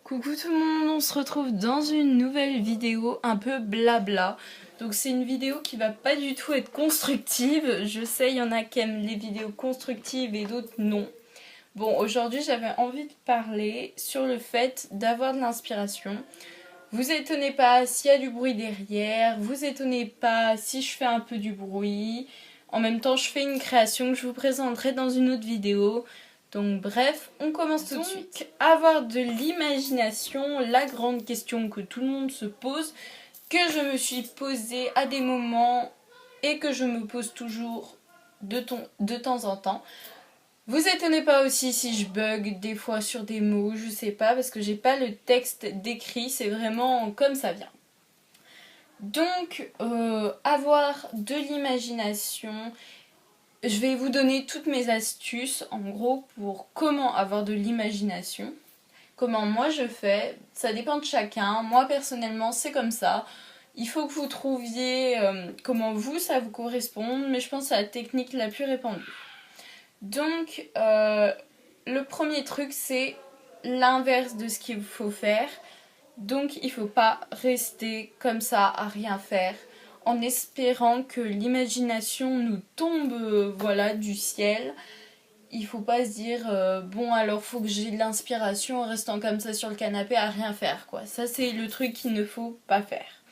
Coucou tout le monde, on se retrouve dans une nouvelle vidéo un peu blabla. Donc c'est une vidéo qui va pas du tout être constructive. Je sais, il y en a qui aiment les vidéos constructives et d'autres non. Bon, aujourd'hui j'avais envie de parler sur le fait d'avoir de l'inspiration. Vous étonnez pas s'il y a du bruit derrière, vous étonnez pas si je fais un peu du bruit. En même temps, je fais une création que je vous présenterai dans une autre vidéo. Donc bref, on commence tout de suite. Avoir de l'imagination, la grande question que tout le monde se pose, que je me suis posée à des moments et que je me pose toujours de temps en temps. Vous étonnez pas aussi si je bug des fois sur des mots, je sais pas, parce que j'ai pas le texte décrit, c'est vraiment comme ça vient. Donc, avoir de l'imagination, je vais vous donner toutes mes astuces, en gros, pour comment avoir de l'imagination. Comment moi je fais, ça dépend de chacun. Moi, personnellement, c'est comme ça. Il faut que vous trouviez comment vous, ça vous correspond, mais je pense que c'est la technique la plus répandue. Donc, le premier truc, c'est l'inverse de ce qu'il faut faire. Donc, il ne faut pas rester comme ça à rien faire en espérant que l'imagination nous tombe voilà, du ciel. Il faut pas se dire bon alors faut que j'ai de l'inspiration en restant comme ça sur le canapé à rien faire quoi. Ça c'est le truc qu'il ne faut pas faire.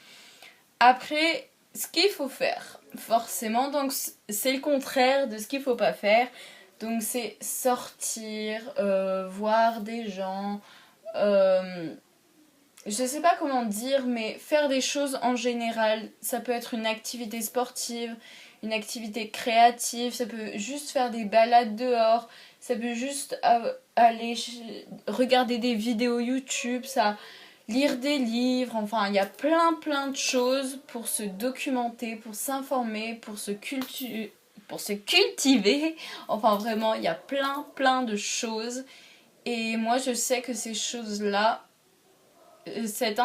Après, ce qu'il faut faire, forcément, donc c'est le contraire de ce qu'il faut pas faire. Donc c'est sortir, voir des gens, je sais pas comment dire, mais faire des choses en général. Ça peut être une activité sportive, une activité créative, ça peut juste faire des balades dehors, ça peut juste aller regarder des vidéos YouTube, ça, lire des livres, enfin il y a plein de choses pour se documenter, pour s'informer, pour se cultiver. Enfin vraiment, il y a plein de choses. Et moi je sais que ces choses-là, cette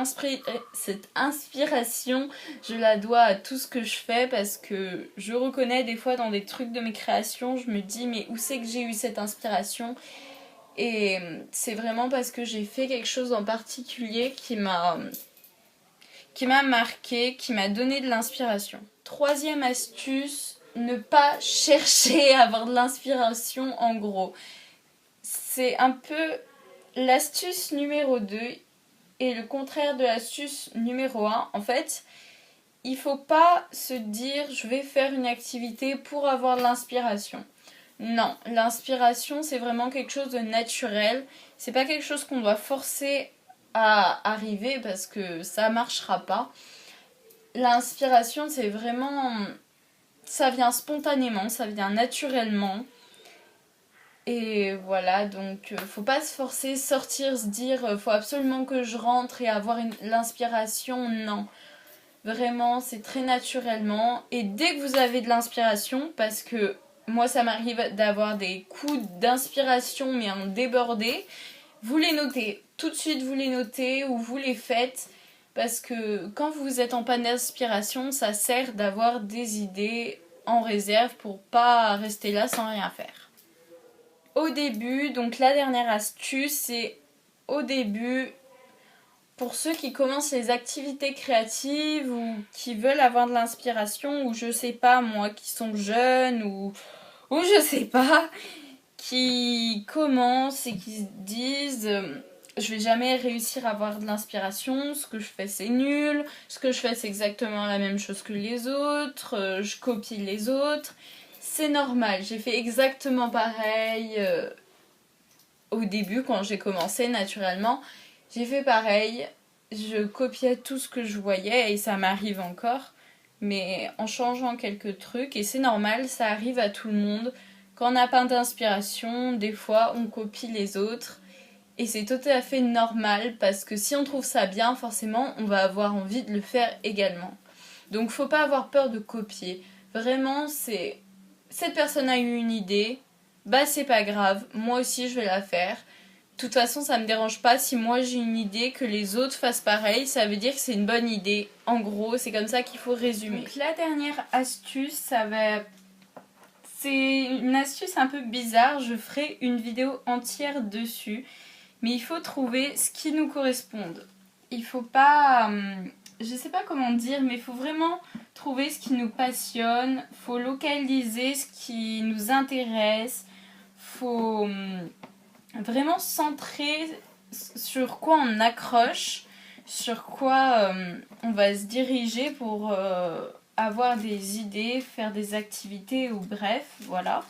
inspiration, je la dois à tout ce que je fais parce que je reconnais des fois dans des trucs de mes créations, je me dis mais où c'est que j'ai eu cette inspiration? Et c'est vraiment parce que j'ai fait quelque chose en particulier qui m'a marqué, qui m'a donné de l'inspiration. Troisième astuce, ne pas chercher à avoir de l'inspiration en gros. C'est un peu l'astuce numéro 2 et le contraire de l'astuce numéro 1. En fait, il faut pas se dire je vais faire une activité pour avoir de l'inspiration. Non, l'inspiration c'est vraiment quelque chose de naturel. C'est pas quelque chose qu'on doit forcer à arriver parce que ça marchera pas. L'inspiration c'est vraiment, ça vient spontanément, ça vient naturellement. Et voilà, donc faut pas se forcer, sortir, se dire faut absolument que je rentre et avoir l'inspiration, non. Vraiment, c'est très naturellement. Et dès que vous avez de l'inspiration, parce que moi ça m'arrive d'avoir des coups d'inspiration mais en débordé, vous les notez. Tout de suite vous les notez ou vous les faites. Parce que quand vous êtes en panne d'inspiration, ça sert d'avoir des idées en réserve pour pas rester là sans rien faire. Au début, donc la dernière astuce, c'est au début, pour ceux qui commencent les activités créatives ou qui veulent avoir de l'inspiration, ou je sais pas moi, qui sont jeunes ou je sais pas, qui commencent et qui se disent je vais jamais réussir à avoir de l'inspiration, ce que je fais c'est nul, ce que je fais c'est exactement la même chose que les autres, je copie les autres. C'est normal, j'ai fait exactement pareil au début quand j'ai commencé naturellement. J'ai fait pareil, je copiais tout ce que je voyais et ça m'arrive encore, mais en changeant quelques trucs et c'est normal, ça arrive à tout le monde. Quand on n'a pas d'inspiration, des fois on copie les autres et c'est tout à fait normal parce que si on trouve ça bien, forcément on va avoir envie de le faire également. Donc faut pas avoir peur de copier. Vraiment, c'est cette personne a eu une idée, bah c'est pas grave, moi aussi je vais la faire. De toute façon, ça me dérange pas si moi j'ai une idée que les autres fassent pareil, ça veut dire que c'est une bonne idée. En gros, c'est comme ça qu'il faut résumer. Donc la dernière astuce, c'est une astuce un peu bizarre, je ferai une vidéo entière dessus. mais il faut trouver ce qui nous correspond. Il faut pas... je sais pas comment dire, mais il faut vraiment trouver ce qui nous passionne, faut localiser ce qui nous intéresse, faut vraiment centrer sur quoi on accroche, sur quoi on va se diriger pour avoir des idées, faire des activités ou bref, voilà.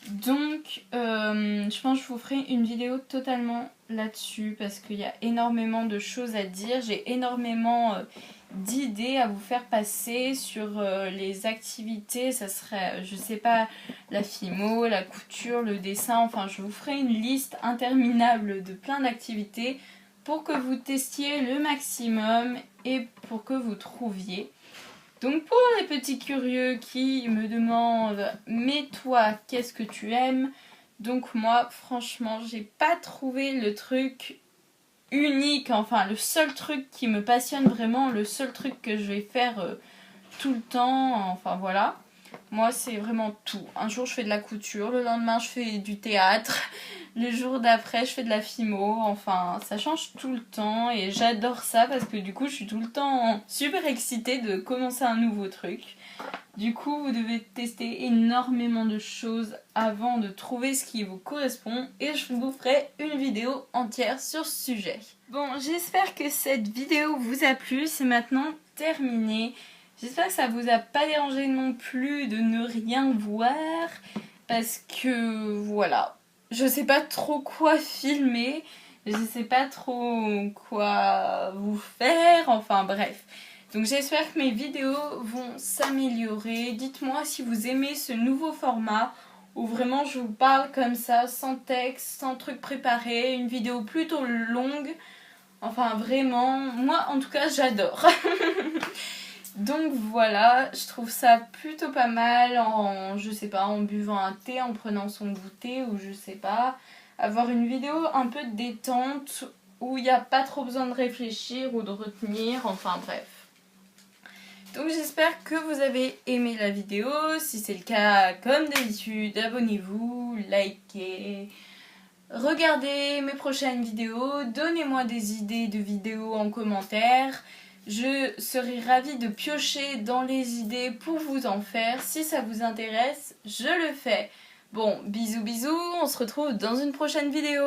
Donc, je pense que je vous ferai une vidéo totalement là-dessus parce qu'il y a énormément de choses à dire. J'ai énormément d'idées à vous faire passer sur les activités. Ça serait, je sais pas, la fimo, la couture, le dessin. Enfin, je vous ferai une liste interminable de plein d'activités pour que vous testiez le maximum et pour que vous trouviez. Donc pour les petits curieux qui me demandent « Mais toi, qu'est-ce que tu aimes ?» Donc moi, franchement, j'ai pas trouvé le truc unique, enfin le seul truc qui me passionne vraiment, le seul truc que je vais faire tout le temps, enfin voilà. Moi, c'est vraiment tout. Un jour, je fais de la couture, le lendemain, je fais du théâtre, le jour d'après, je fais de la fimo. Enfin, ça change tout le temps et j'adore ça parce que du coup, je suis tout le temps super excitée de commencer un nouveau truc. Du coup, vous devez tester énormément de choses avant de trouver ce qui vous correspond et je vous ferai une vidéo entière sur ce sujet. Bon, j'espère que cette vidéo vous a plu. C'est maintenant terminé. J'espère que ça vous a pas dérangé non plus de ne rien voir parce que voilà, je sais pas trop quoi filmer, je sais pas trop quoi vous faire, enfin bref. Donc j'espère que mes vidéos vont s'améliorer. Dites-moi si vous aimez ce nouveau format où vraiment je vous parle comme ça, sans texte, sans truc préparé, une vidéo plutôt longue. Enfin vraiment, moi en tout cas j'adore. Donc voilà, je trouve ça plutôt pas mal je sais pas, en buvant un thé, en prenant son goûter ou je sais pas. Avoir une vidéo un peu détente où il n'y a pas trop besoin de réfléchir ou de retenir, enfin bref. Donc j'espère que vous avez aimé la vidéo. Si c'est le cas, comme d'habitude, abonnez-vous, likez, regardez mes prochaines vidéos, donnez-moi des idées de vidéos en commentaire. Je serai ravie de piocher dans les idées pour vous en faire. Si ça vous intéresse, je le fais. Bon, bisous bisous, on se retrouve dans une prochaine vidéo.